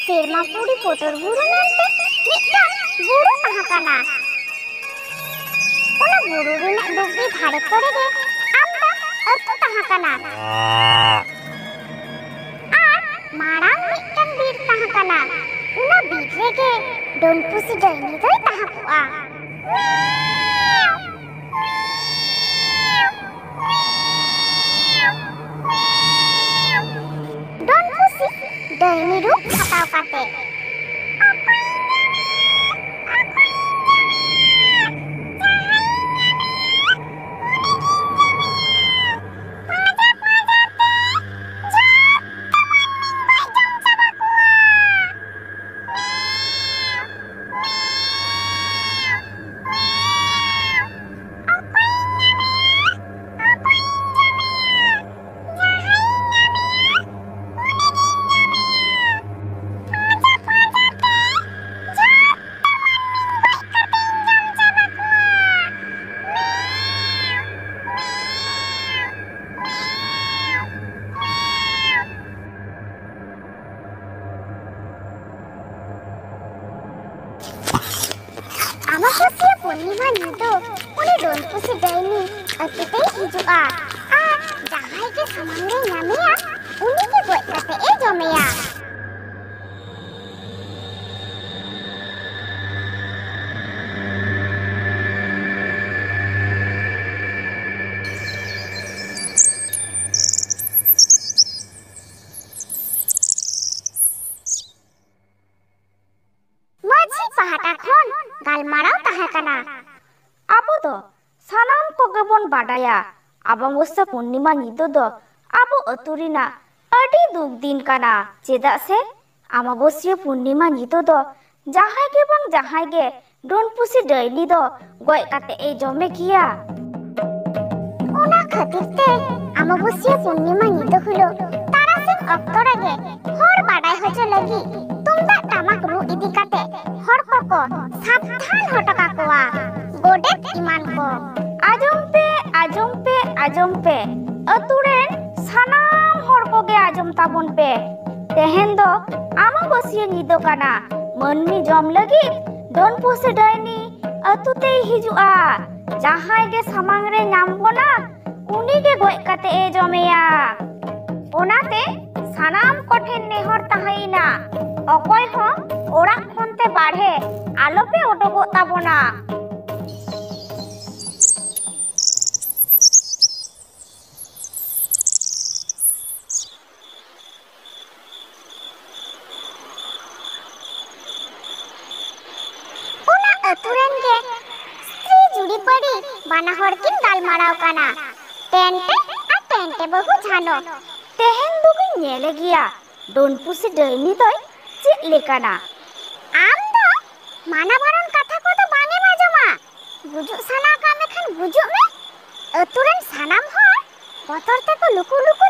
Serma puri potor buru mente mitang buru tahakana. Una buru rina dugi dhare kore ge amda atu tahakana. Ar marang mitang bir tahakana. Una bir rege don pusi daini doi tahapua. Don pusi daini ru hataw kate. Amavasya Purnima nido uni don pusi daini atute hijua. Ar jahai ge samangre nyameya uni ge goj kate e jomeya. Maji pahata khon galmarao tahakana. Abo do sanam koge bon badaya Amavasya Purnima nido do abo atu rina adi duk din kana chedak se Amavasya Purnima nido do jahai ge bang jahai ge don pusi daini do goj kate e jome kiya. Ona khatir te Amavasya Purnima nido hulo tarasin okto rege hor badai hojo lagi tumdak tamak ru idi kate hor koko sabdhan hoto kakoa godet iman ko. Ajom pe atu ren sanam hor koge ajom tabon pe tehen do Amavasya nido kana manmi jom lagi don pusi daini atu te hijua jahai ge samang re nyam bona uni ge goj kate e jomeya. Onate sanam koten nehor tahaina okoy ho orak khon te barhe alope odogo tabona. aturen ge stri judi padi bana hor kin galmarao kana tente ar tente bahu jhano. Tehen dugi nyele giya don pusi daini doi chet lekana. Am do mana baron katha ko to bane majoma gujuk sana kame khan gujuk me aturen sanam hor botor te ko luku luku